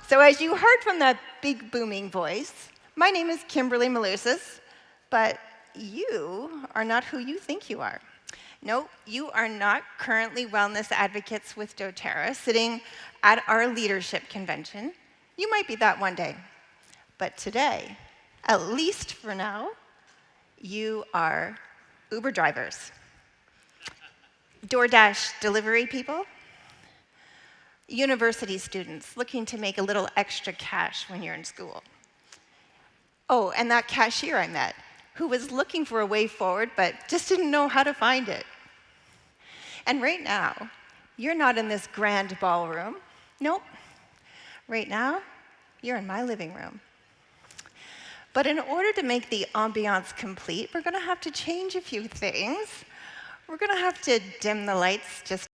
So as you heard from that big booming voice, my name is Kimberley Milousis, but you are not who you think you are. No, you are not currently wellness advocates with doTERRA sitting at our leadership convention. You might be that one day. But today, at least for now, you are Uber drivers, DoorDash delivery people, university students looking to make a little extra cash when you're in school. Oh, and that cashier I met, who was looking for a way forward but just didn't know how to find it. And right now, you're not in this grand ballroom. Nope. Right now, you're in my living room. But in order to make the ambiance complete, we're going to have to change a few things. We're going to have to dim the lights just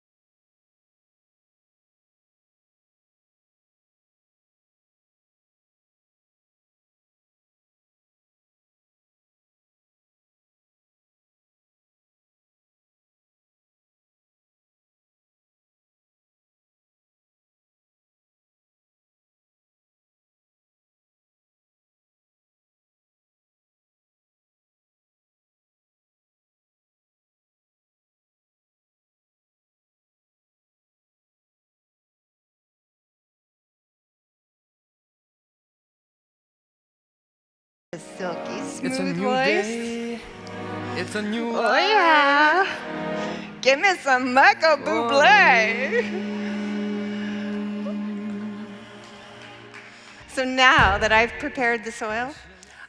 a silky smooth It's a new voice. day. It's a new Oh yeah. Give me some Michael Bublé. So now that I've prepared the soil,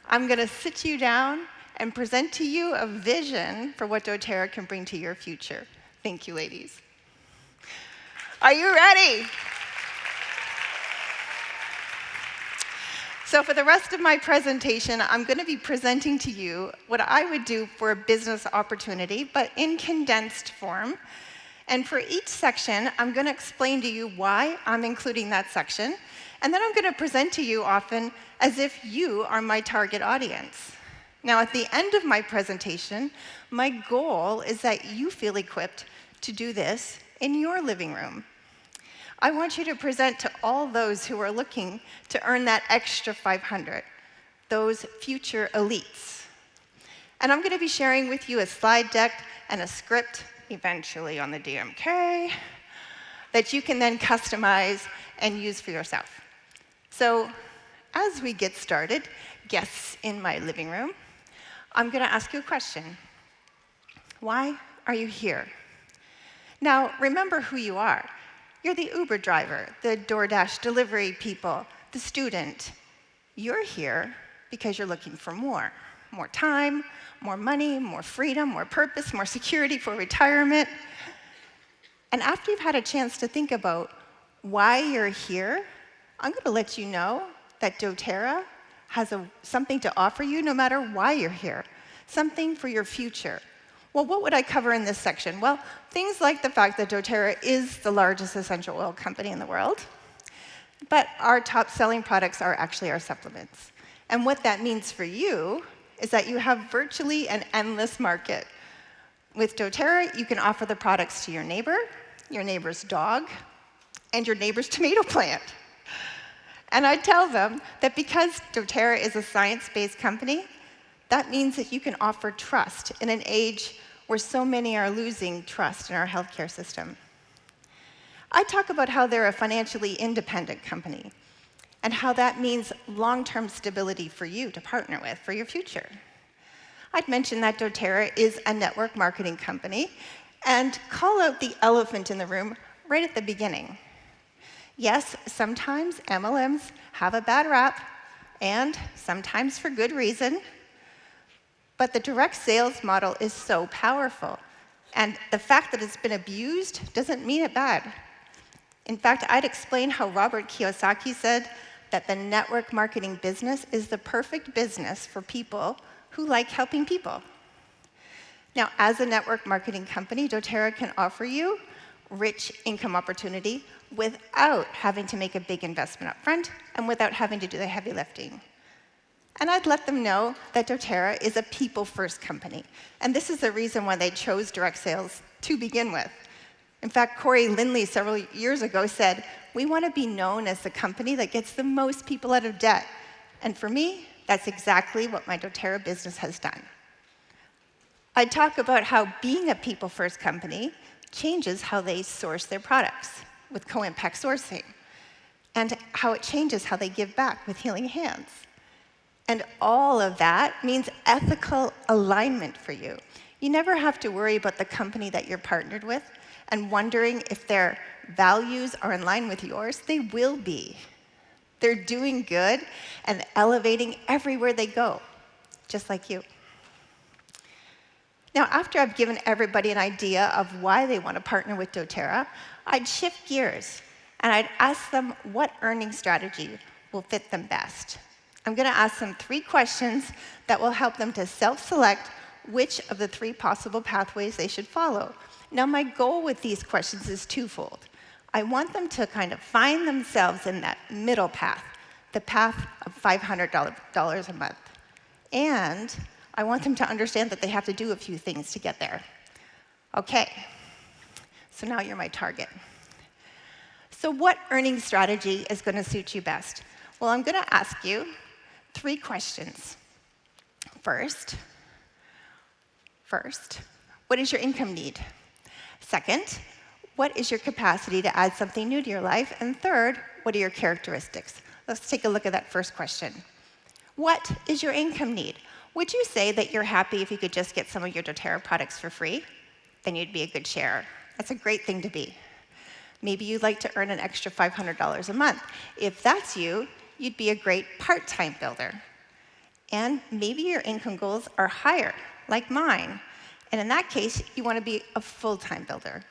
I'm going to sit you down and present to you a vision for what doTERRA can bring to your future. Thank you, ladies. Are you ready? So for the rest of my presentation, I'm going to be presenting to you what I would do for a business opportunity, but in condensed form. And for each section, I'm going to explain to you why I'm including that section. And then I'm going to present to you often as if you are my target audience. Now, at the end of my presentation, my goal is that you feel equipped to do this in your living room. I want you to present to all those who are looking to earn that extra 500, those future elites. And I'm going to be sharing with you a slide deck and a script, eventually on the DMK, that you can then customize and use for yourself. So as we get started, guests in my living room, I'm going to ask you a question. Why are you here? Now, remember who you are. You're the Uber driver, the DoorDash delivery people, the student. You're here because you're looking for more. More time, more money, more freedom, more purpose, more security for retirement. And after you've had a chance to think about why you're here, I'm going to let you know that doTERRA has something to offer you no matter why you're here, something for your future. Well, what would I cover in this section? Well, things like the fact that doTERRA is the largest essential oil company in the world, but our top selling products are actually our supplements. And what that means for you is that you have virtually an endless market. With doTERRA, you can offer the products to your neighbor's dog, and your neighbor's tomato plant. And I tell them that because doTERRA is a science-based company, that means that you can offer trust in an age where so many are losing trust in our healthcare system. I talk about how they're a financially independent company and how that means long-term stability for you to partner with for your future. I'd mention that doTERRA is a network marketing company and call out the elephant in the room right at the beginning. Yes, sometimes MLMs have a bad rap, and sometimes for good reason. But the direct sales model is so powerful. And the fact that it's been abused doesn't mean it bad. In fact, I'd explain how Robert Kiyosaki said that the network marketing business is the perfect business for people who like helping people. Now, as a network marketing company, doTERRA can offer you rich income opportunity without having to make a big investment up front and without having to do the heavy lifting. And I'd let them know that doTERRA is a people-first company. And this is the reason why they chose direct sales to begin with. In fact, Corey Lindley several years ago said, We want to be known as the company that gets the most people out of debt. And for me, that's exactly what my doTERRA business has done. I talk about how being a people-first company changes how they source their products with co-impact sourcing, and how it changes how they give back with healing hands. And all of that means ethical alignment for you. You never have to worry about the company that you're partnered with and wondering if their values are in line with yours. They will be. They're doing good and elevating everywhere they go, just like you. Now, after I've given everybody an idea of why they want to partner with doTERRA, I'd shift gears and I'd ask them what earning strategy will fit them best. I'm going to ask them 3 questions that will help them to self-select which of the 3 possible pathways they should follow. Now, my goal with these questions is twofold. I want them to kind of find themselves in that middle path, the path of $500 a month. And I want them to understand that they have to do a few things to get there. Okay, so now you're my target. So what earning strategy is going to suit you best? Well, I'm going to ask you 3 questions. First, what is your income need? Second, what is your capacity to add something new to your life? And third, what are your characteristics? Let's take a look at that first question. What is your income need? Would you say that you're happy if you could just get some of your doTERRA products for free? Then you'd be a good sharer. That's a great thing to be. Maybe you'd like to earn an extra $500 a month. If that's you, you'd be a great part-time builder. And maybe your income goals are higher, like mine. And in that case, you want to be a full-time builder.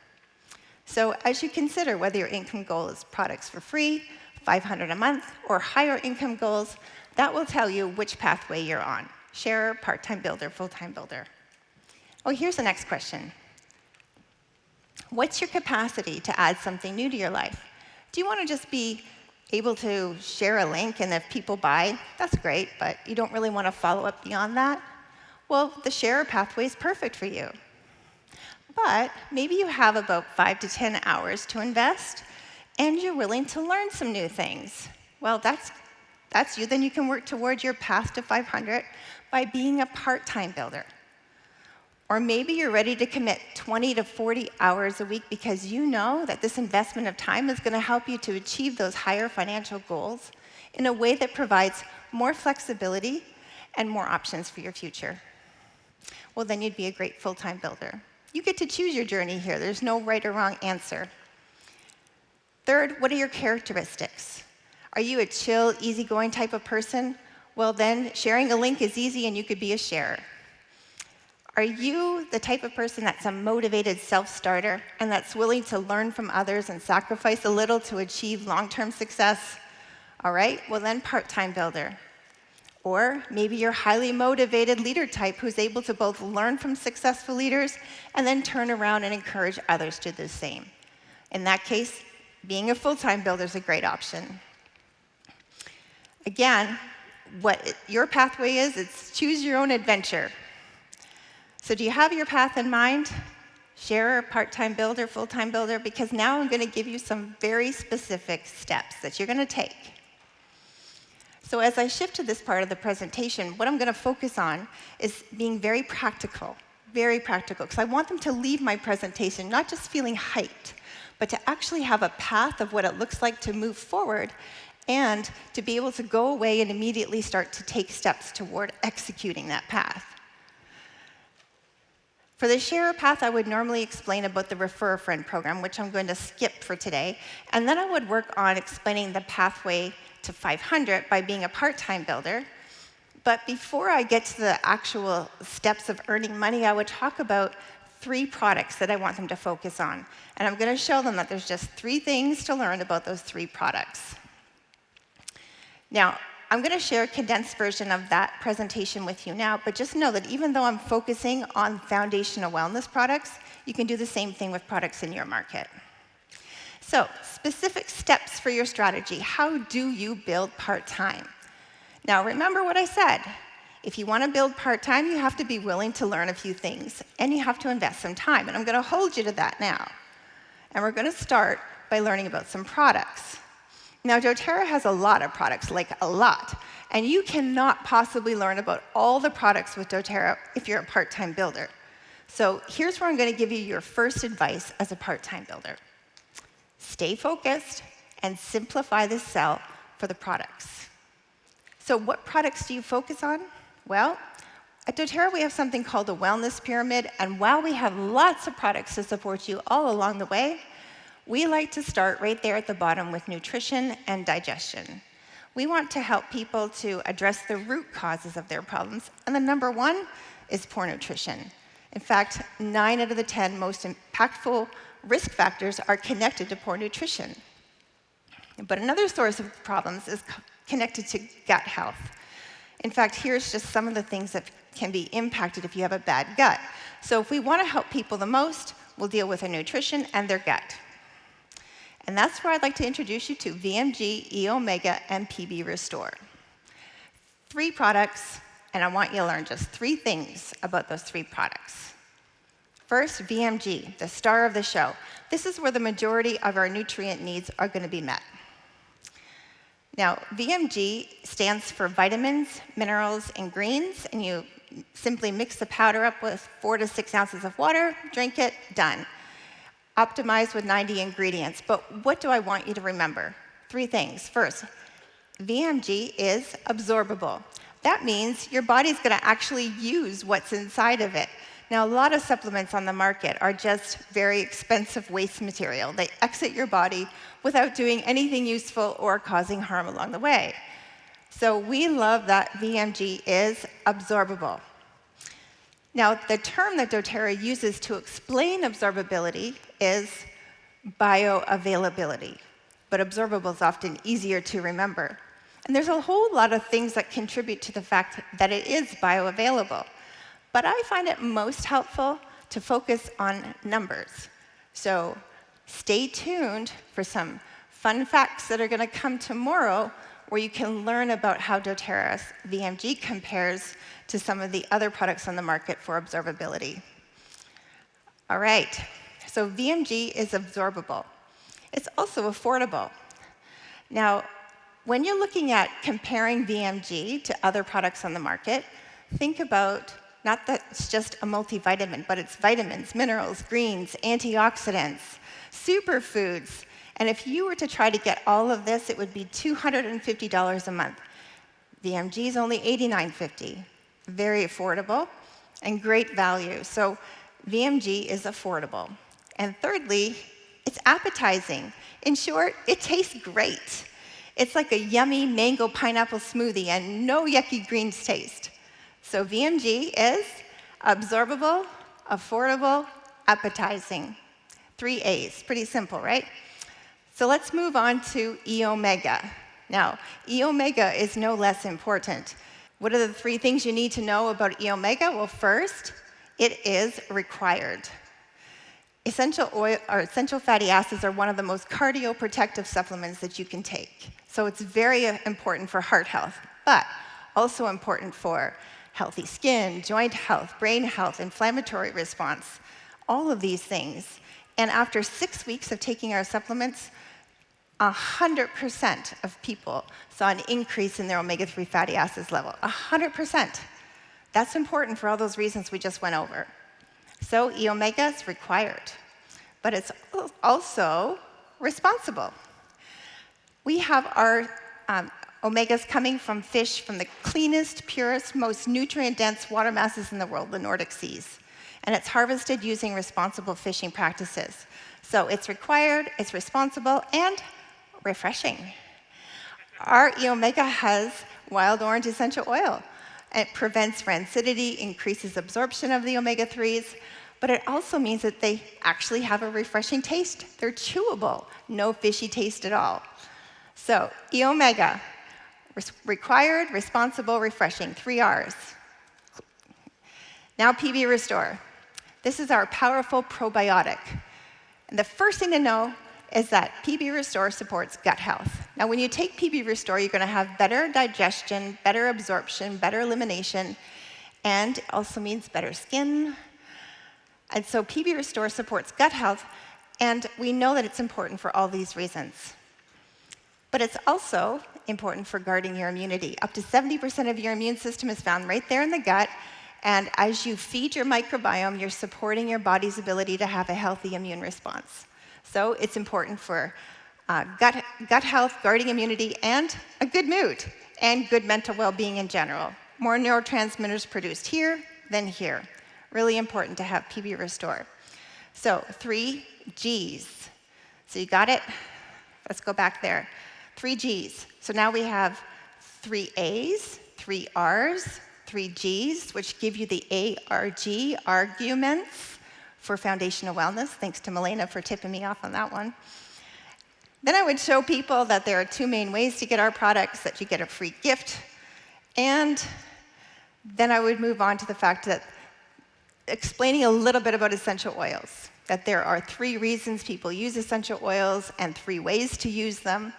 So as you consider whether your income goal is products for free, $500 a month, or higher income goals, that will tell you which pathway you're on: sharer, part-time builder, full-time builder. Well, here's the next question. What's your capacity to add something new to your life? Do you want to just be able to share a link, and if people buy, that's great, but you don't really want to follow up beyond that? Well, the sharer pathway is perfect for you. But maybe you have about 5 to 10 hours to invest, and you're willing to learn some new things. Well, that's you. Then you can work towards your path to 500 by being a part-time builder. Or maybe you're ready to commit 20 to 40 hours a week because you know that this investment of time is going to help you to achieve those higher financial goals in a way that provides more flexibility and more options for your future. Well, then you'd be a great full-time builder. You get to choose your journey here. There's no right or wrong answer. Third, what are your characteristics? Are you a chill, easygoing type of person? Well, then sharing a link is easy and you could be a sharer. Are you the type of person that's a motivated self-starter and that's willing to learn from others and sacrifice a little to achieve long-term success? All right, well then part-time builder. Or maybe you're a highly motivated leader type who's able to both learn from successful leaders and then turn around and encourage others to do the same. In that case, being a full-time builder is a great option. Again, what your pathway is, it's choose your own adventure. So do you have your path in mind? Sharer, part-time builder, full-time builder? Because now I'm going to give you some very specific steps that you're going to take. So as I shift to this part of the presentation, what I'm going to focus on is being very practical, because I want them to leave my presentation not just feeling hyped, but to actually have a path of what it looks like to move forward and to be able to go away and immediately start to take steps toward executing that path. For the sharer path, I would normally explain about the Refer a Friend program, which I'm going to skip for today, and then I would work on explaining the pathway to 500 by being a part-time builder. But before I get to the actual steps of earning money, I would talk about 3 products that I want them to focus on. And I'm going to show them that there's just 3 things to learn about those 3 products. Now, I'm going to share a condensed version of that presentation with you now, but just know that even though I'm focusing on foundational wellness products, you can do the same thing with products in your market. So, specific steps for your strategy. How do you build part-time? Now, remember what I said. If you want to build part-time, you have to be willing to learn a few things, and you have to invest some time, and I'm going to hold you to that now. And we're going to start by learning about some products. Now, doTERRA has a lot of products, like a lot, and you cannot possibly learn about all the products with doTERRA if you're a part-time builder. So here's where I'm going to give you your first advice as a part-time builder. Stay focused and simplify the sell for the products. So what products do you focus on? Well, at doTERRA, we have something called a wellness pyramid, and while we have lots of products to support you all along the way, we like to start right there at the bottom with nutrition and digestion. We want to help people to address the root causes of their problems, and the number one is poor nutrition. In fact, 9 out of the 10 most impactful risk factors are connected to poor nutrition. But another source of problems is connected to gut health. In fact, here's just some of the things that can be impacted if you have a bad gut. So if we want to help people the most, we'll deal with their nutrition and their gut. And that's where I'd like to introduce you to VMG, E-Omega, and PB Restore. 3 products, and I want you to learn just 3 things about those 3 products. First, VMG, the star of the show. This is where the majority of our nutrient needs are going to be met. Now, VMG stands for vitamins, minerals, and greens, and you simply mix the powder up with 4 to 6 ounces of water, drink it, done. Optimized with 90 ingredients. But what do I want you to remember? 3 things. First, VMG is absorbable. That means your body's going to actually use what's inside of it. Now, a lot of supplements on the market are just very expensive waste material. They exit your body without doing anything useful or causing harm along the way. So we love that VMG is absorbable. Now, the term that doTERRA uses to explain absorbability is bioavailability, but absorbable is often easier to remember. And there's a whole lot of things that contribute to the fact that it is bioavailable. But I find it most helpful to focus on numbers. So stay tuned for some fun facts that are going to come tomorrow where you can learn about how doTERRA's VMG compares to some of the other products on the market for absorbability. All right, so VMG is absorbable. It's also affordable. Now, when you're looking at comparing VMG to other products on the market, think about not that it's just a multivitamin, but it's vitamins, minerals, greens, antioxidants, superfoods. And if you were to try to get all of this, it would be $250 a month. VMG is only $89.50. Very affordable and great value. So VMG is affordable. And thirdly, it's appetizing. In short, it tastes great. It's like a yummy mango pineapple smoothie and no yucky greens taste. So VMG is absorbable, affordable, appetizing. 3 A's, pretty simple, right? So let's move on to E-Omega. Now, E-Omega is no less important. What are the 3 things you need to know about E-Omega? Well, first, it is required. Essential fatty acids are one of the most cardioprotective supplements that you can take. So it's very important for heart health, but also important for healthy skin, joint health, brain health, inflammatory response, all of these things. And after 6 weeks of taking our supplements, 100% of people saw an increase in their omega-3 fatty acids level. 100%. That's important for all those reasons we just went over. So E-Omega is required, but it's also responsible. We have our omegas coming from fish from the cleanest, purest, most nutrient-dense water masses in the world, the Nordic seas. And it's harvested using responsible fishing practices. So it's required, it's responsible, and refreshing. Our E-Omega has wild orange essential oil. It prevents rancidity, increases absorption of the omega-3s, but it also means that they actually have a refreshing taste. They're chewable, no fishy taste at all. So E-Omega, required, responsible, refreshing, 3 R's. Now PB Restore. This is our powerful probiotic. And the first thing to know is that PB Restore supports gut health. Now, when you take PB Restore, you're going to have better digestion, better absorption, better elimination, and it also means better skin. And so PB Restore supports gut health, And we know that it's important for all these reasons. But it's also important for guarding your immunity. Up to 70% of your immune system is found right there in the gut. And as you feed your microbiome, you're supporting your body's ability to have a healthy immune response. So it's important for gut health, guarding immunity, and a good mood, and good mental well-being in general. More neurotransmitters produced here than here. Really important to have PB Restore. So 3 Gs. So you got it? Let's go back there. 3 Gs. So now we have 3 As, 3 Rs, 3 Gs, which give you the ARG, arguments, for foundational wellness. Thanks to Milena for tipping me off on that one. Then I would show people that there are 2 main ways to get our products, that you get a free gift, and then I would move on to the fact that explaining a little bit about essential oils, that there are 3 reasons people use essential oils and 3 ways to use them.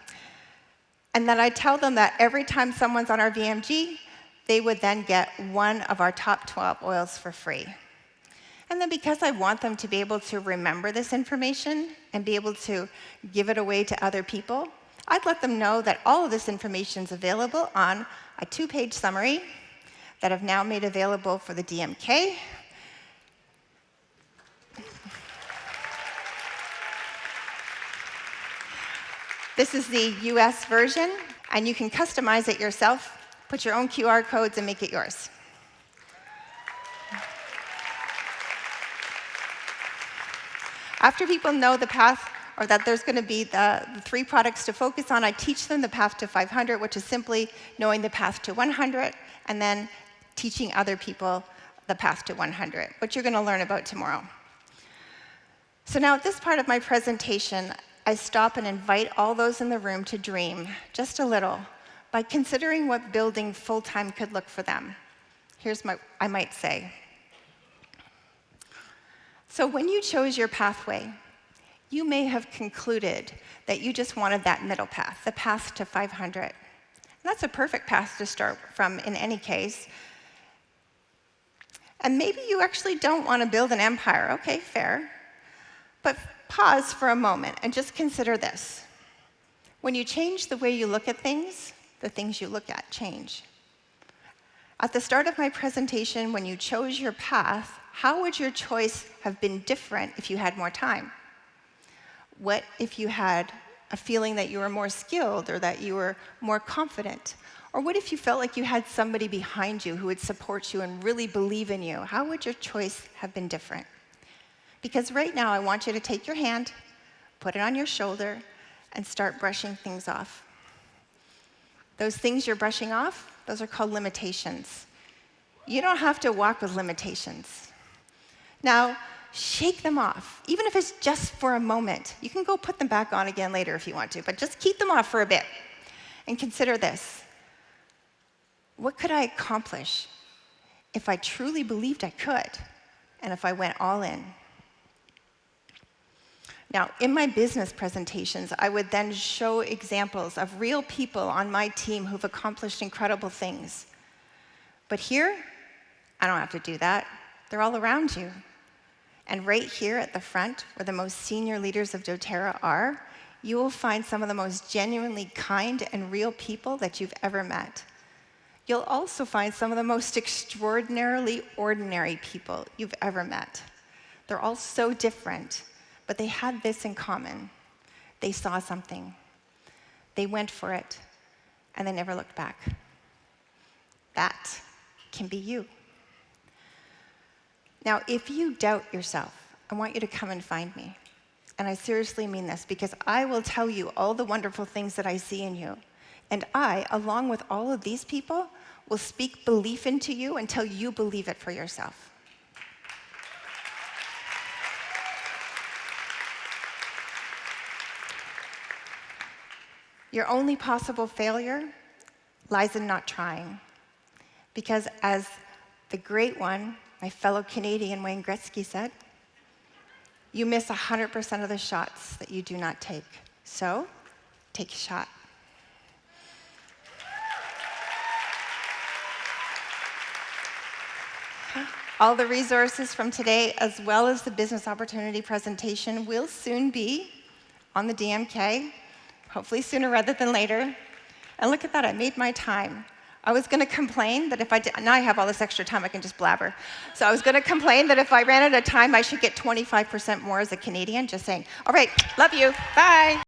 And then I tell them that every time someone's on our VMG, they would then get one of our top 12 oils for free. And then because I want them to be able to remember this information and be able to give it away to other people, I'd let them know that all of this information is available on a 2-page summary that I've now made available for the DMK. This is the US version, and you can customize it yourself, put your own QR codes, and make it yours. After people know the path, or that there's going to be the 3 products to focus on, I teach them the path to 500, which is simply knowing the path to 100, and then teaching other people the path to 100, which you're going to learn about tomorrow. So now at this part of my presentation, I stop and invite all those in the room to dream, just a little, by considering what building full-time could look for them. Here's what I might say. So when you chose your pathway, you may have concluded that you just wanted that middle path, the path to 500. And that's a perfect path to start from in any case. And maybe you actually don't want to build an empire. Okay, fair. But pause for a moment and just consider this. When you change the way you look at things, the things you look at change. At the start of my presentation, when you chose your path, how would your choice have been different if you had more time? What if you had a feeling that you were more skilled or that you were more confident? Or what if you felt like you had somebody behind you who would support you and really believe in you? How would your choice have been different? Because right now, I want you to take your hand, put it on your shoulder, and start brushing things off. Those things you're brushing off, those are called limitations. You don't have to walk with limitations. Now, shake them off, even if it's just for a moment. You can go put them back on again later if you want to, but just keep them off for a bit. And consider this. What could I accomplish if I truly believed I could, and if I went all in? Now, in my business presentations, I would then show examples of real people on my team who've accomplished incredible things. But here, I don't have to do that. They're all around you. And right here at the front, where the most senior leaders of doTERRA are, you will find some of the most genuinely kind and real people that you've ever met. You'll also find some of the most extraordinarily ordinary people you've ever met. They're all so different, but they had this in common. They saw something. They went for it, and they never looked back. That can be you. Now, if you doubt yourself, I want you to come and find me. And I seriously mean this, because I will tell you all the wonderful things that I see in you. And I, along with all of these people, will speak belief into you until you believe it for yourself. Your only possible failure lies in not trying. Because as the great one, my fellow Canadian Wayne Gretzky said, you miss 100% of the shots that you do not take. So, take a shot. All the resources from today, as well as the business opportunity presentation, will soon be on the DMK, hopefully sooner rather than later. And look at that, I made my time. I was going to complain that if I did, now I have all this extra time, I can just blabber. So I was going to complain that if I ran out of time, I should get 25% more as a Canadian, just saying, all right, love you, bye.